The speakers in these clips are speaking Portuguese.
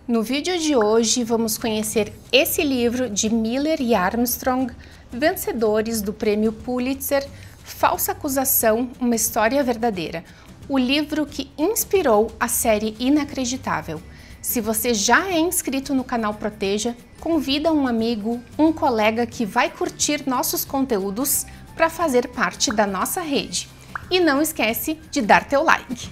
No vídeo de hoje vamos conhecer esse livro de Miller e Armstrong, vencedores do Prêmio Pulitzer, Falsa Acusação, uma História Verdadeira, o livro que inspirou a série Inacreditável. Se você já é inscrito no canal Proteja, convida um amigo, um colega que vai curtir nossos conteúdos para fazer parte da nossa rede. E não esquece de dar teu like.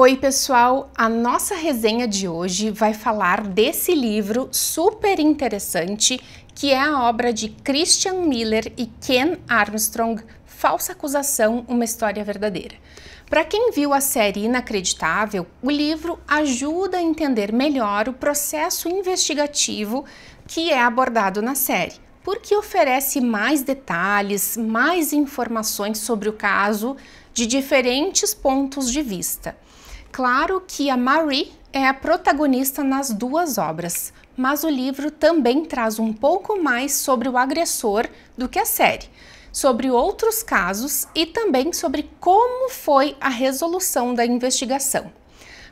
Oi pessoal, a nossa resenha de hoje vai falar desse livro super interessante que é a obra de Christian Miller e Ken Armstrong, Falsa Acusação, uma História Verdadeira. Para quem viu a série Inacreditável, o livro ajuda a entender melhor o processo investigativo que é abordado na série, porque oferece mais detalhes, mais informações sobre o caso de diferentes pontos de vista. Claro que a Marie é a protagonista nas duas obras, mas o livro também traz um pouco mais sobre o agressor do que a série, sobre outros casos e também sobre como foi a resolução da investigação.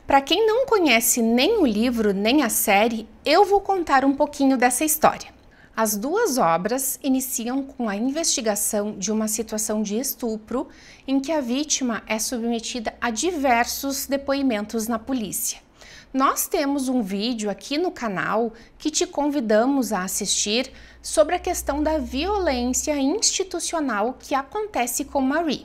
Para quem não conhece nem o livro nem a série, eu vou contar um pouquinho dessa história. As duas obras iniciam com a investigação de uma situação de estupro em que a vítima é submetida a diversos depoimentos na polícia. Nós temos um vídeo aqui no canal que te convidamos a assistir sobre a questão da violência institucional que acontece com Marie.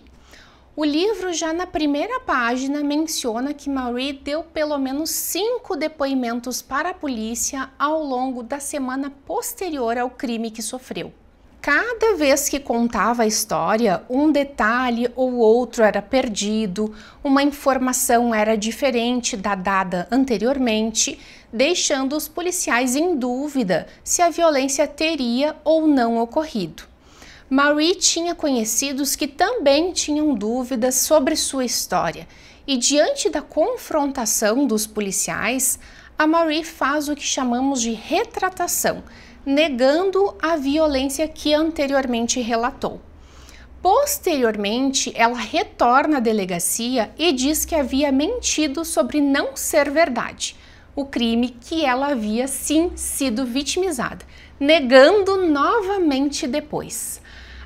O livro já na primeira página menciona que Marie deu pelo menos 5 depoimentos para a polícia ao longo da semana posterior ao crime que sofreu. Cada vez que contava a história, um detalhe ou outro era perdido, uma informação era diferente da dada anteriormente, deixando os policiais em dúvida se a violência teria ou não ocorrido. Marie tinha conhecidos que também tinham dúvidas sobre sua história e, diante da confrontação dos policiais, a Marie faz o que chamamos de retratação, negando a violência que anteriormente relatou. Posteriormente, ela retorna à delegacia e diz que havia mentido sobre não ser verdade, o crime que ela havia sim sido vitimizada, negando novamente depois.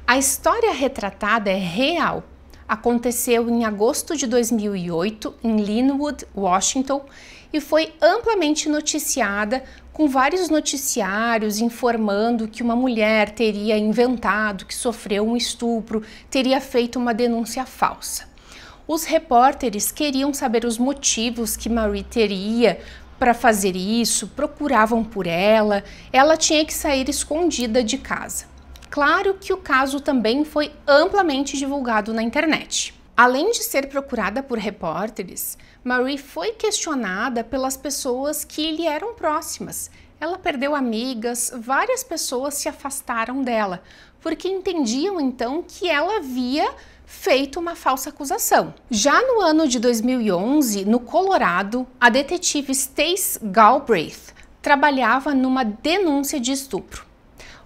A história retratada é real. Aconteceu em agosto de 2008 em Linwood, Washington, e foi amplamente noticiada com vários noticiários informando que uma mulher teria inventado que sofreu um estupro, teria feito uma denúncia falsa. Os repórteres queriam saber os motivos que Marie teria para fazer isso, procuravam por ela tinha que sair escondida de casa. Claro que o caso também foi amplamente divulgado na internet. Além de ser procurada por repórteres, Marie foi questionada pelas pessoas que lhe eram próximas. Ela perdeu amigas, várias pessoas se afastaram dela, porque entendiam então que ela havia feito uma falsa acusação. Já no ano de 2011, no Colorado, a detetive Stace Galbraith trabalhava numa denúncia de estupro.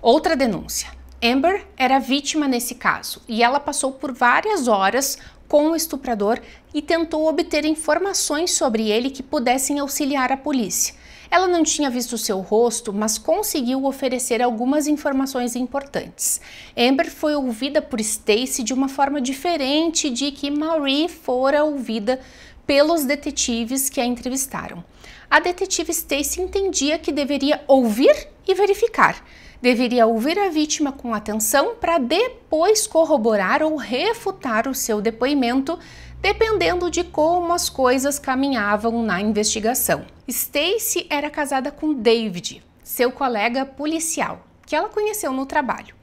Outra denúncia. Amber era vítima nesse caso e ela passou por várias horas com o estuprador e tentou obter informações sobre ele que pudessem auxiliar a polícia. Ela não tinha visto seu rosto, mas conseguiu oferecer algumas informações importantes. Amber foi ouvida por Stacy de uma forma diferente de que Marie fora ouvida pelos detetives que a entrevistaram. A detetive Stacy entendia que deveria ouvir e verificar. Deveria ouvir a vítima com atenção para depois corroborar ou refutar o seu depoimento, dependendo de como as coisas caminhavam na investigação. Stacy era casada com David, seu colega policial, que ela conheceu no trabalho.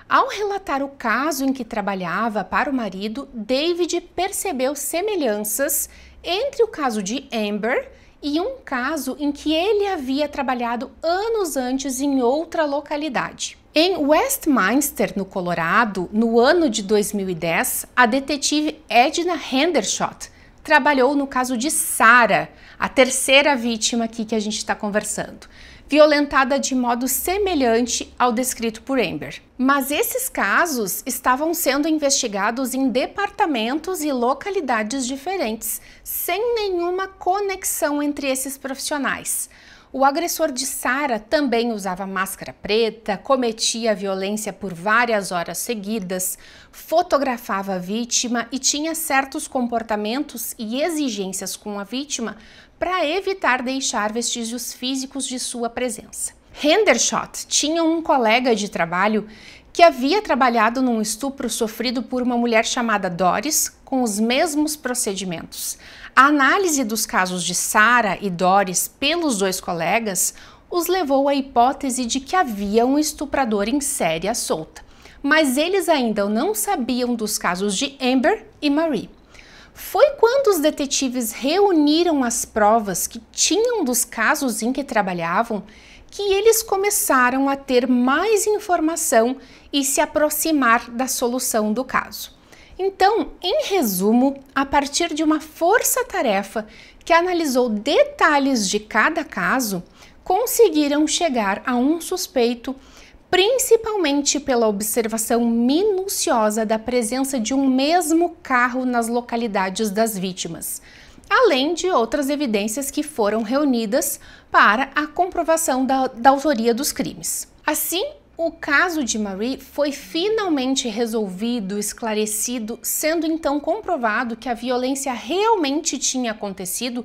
Ao relatar o caso em que trabalhava para o marido, David percebeu semelhanças entre o caso de Amber e um caso em que ele havia trabalhado anos antes em outra localidade. Em Westminster, no Colorado, no ano de 2010, a detetive Edna Hendershot trabalhou no caso de Sarah, a terceira vítima aqui que a gente está conversando. violentada de modo semelhante ao descrito por Amber. Mas esses casos estavam sendo investigados em departamentos e localidades diferentes, sem nenhuma conexão entre esses profissionais. O agressor de Sarah também usava máscara preta, cometia violência por várias horas seguidas, fotografava a vítima e tinha certos comportamentos e exigências com a vítima para evitar deixar vestígios físicos de sua presença. Hendershot tinha um colega de trabalho que havia trabalhado num estupro sofrido por uma mulher chamada Doris com os mesmos procedimentos. A análise dos casos de Sarah e Doris pelos dois colegas os levou à hipótese de que havia um estuprador em série à solta, mas eles ainda não sabiam dos casos de Amber e Marie. Foi quando os detetives reuniram as provas que tinham dos casos em que trabalhavam que eles começaram a ter mais informação e se aproximar da solução do caso. Então, em resumo, a partir de uma força-tarefa que analisou detalhes de cada caso, conseguiram chegar a um suspeito, principalmente pela observação minuciosa da presença de um mesmo carro nas localidades das vítimas, além de outras evidências que foram reunidas para a comprovação da autoria dos crimes. Assim, o caso de Marie foi finalmente resolvido, esclarecido, sendo então comprovado que a violência realmente tinha acontecido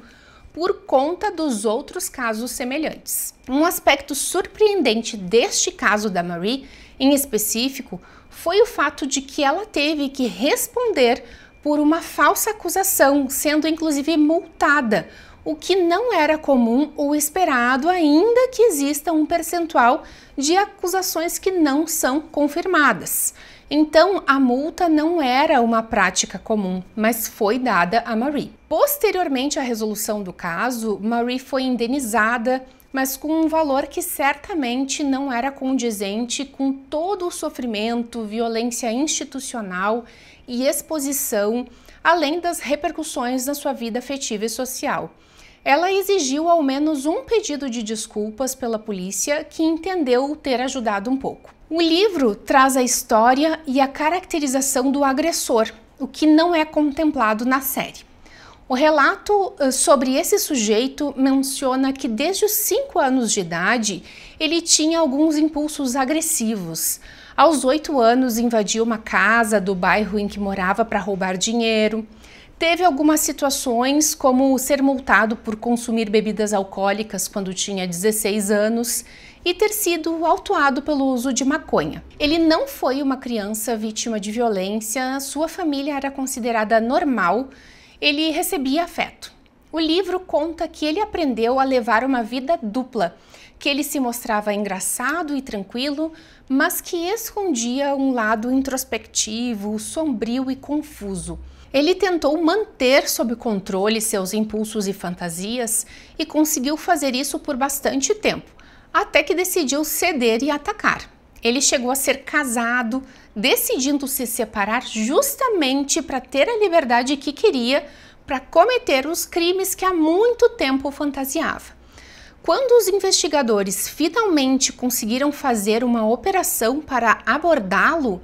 por conta dos outros casos semelhantes. Um aspecto surpreendente deste caso da Marie, em específico, foi o fato de que ela teve que responder por uma falsa acusação, sendo inclusive multada, o que não era comum ou esperado, ainda que exista um percentual de acusações que não são confirmadas. Então, a multa não era uma prática comum, mas foi dada a Marie. Posteriormente à resolução do caso, Marie foi indenizada, mas com um valor que certamente não era condizente com todo o sofrimento, violência institucional e exposição, além das repercussões na sua vida afetiva e social. Ela exigiu ao menos um pedido de desculpas pela polícia, que entendeu ter ajudado um pouco. O livro traz a história e a caracterização do agressor, o que não é contemplado na série. O relato sobre esse sujeito menciona que desde os 5 anos de idade ele tinha alguns impulsos agressivos. Aos 8 anos invadiu uma casa do bairro em que morava para roubar dinheiro. Teve algumas situações como ser multado por consumir bebidas alcoólicas quando tinha 16 anos e ter sido autuado pelo uso de maconha. Ele não foi uma criança vítima de violência, sua família era considerada normal, ele recebia afeto. O livro conta que ele aprendeu a levar uma vida dupla, que ele se mostrava engraçado e tranquilo, mas que escondia um lado introspectivo, sombrio e confuso. Ele tentou manter sob controle seus impulsos e fantasias e conseguiu fazer isso por bastante tempo, até que decidiu ceder e atacar. Ele chegou a ser casado, decidindo se separar justamente para ter a liberdade que queria para cometer os crimes que há muito tempo fantasiava. Quando os investigadores finalmente conseguiram fazer uma operação para abordá-lo,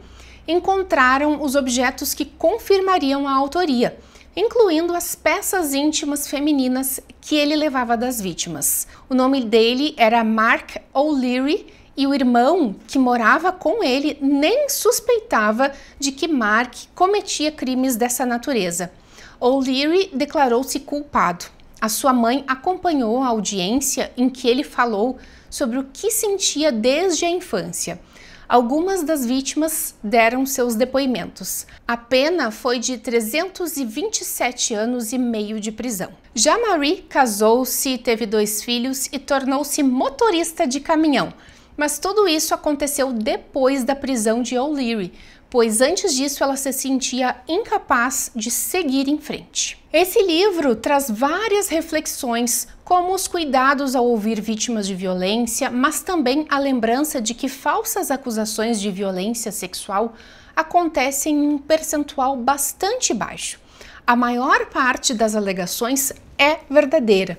encontraram os objetos que confirmariam a autoria, incluindo as peças íntimas femininas que ele levava das vítimas. O nome dele era Mark O'Leary e o irmão que morava com ele nem suspeitava de que Mark cometia crimes dessa natureza. O'Leary declarou-se culpado. A sua mãe acompanhou a audiência em que ele falou sobre o que sentia desde a infância. Algumas das vítimas deram seus depoimentos. A pena foi de 327 anos e meio de prisão. Já Marie casou-se, teve 2 filhos e tornou-se motorista de caminhão. Mas tudo isso aconteceu depois da prisão de O'Leary, pois antes disso ela se sentia incapaz de seguir em frente. Esse livro traz várias reflexões, como os cuidados ao ouvir vítimas de violência, mas também a lembrança de que falsas acusações de violência sexual acontecem em um percentual bastante baixo. A maior parte das alegações é verdadeira.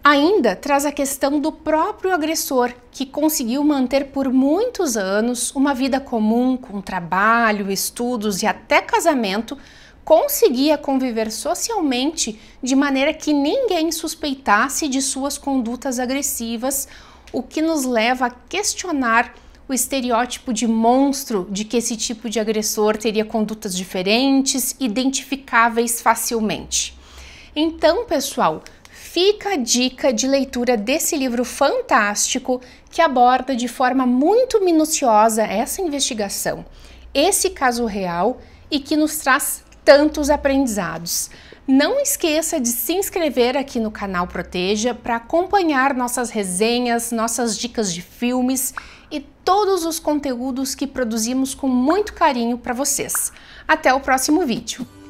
Ainda traz a questão do próprio agressor, que conseguiu manter por muitos anos uma vida comum com trabalho, estudos e até casamento, conseguia conviver socialmente de maneira que ninguém suspeitasse de suas condutas agressivas, o que nos leva a questionar o estereótipo de monstro de que esse tipo de agressor teria condutas diferentes, identificáveis facilmente. Então, pessoal, fica a dica de leitura desse livro fantástico que aborda de forma muito minuciosa essa investigação, esse caso real e que nos traz tantos aprendizados. Não esqueça de se inscrever aqui no canal Proteja para acompanhar nossas resenhas, nossas dicas de filmes e todos os conteúdos que produzimos com muito carinho para vocês. Até o próximo vídeo!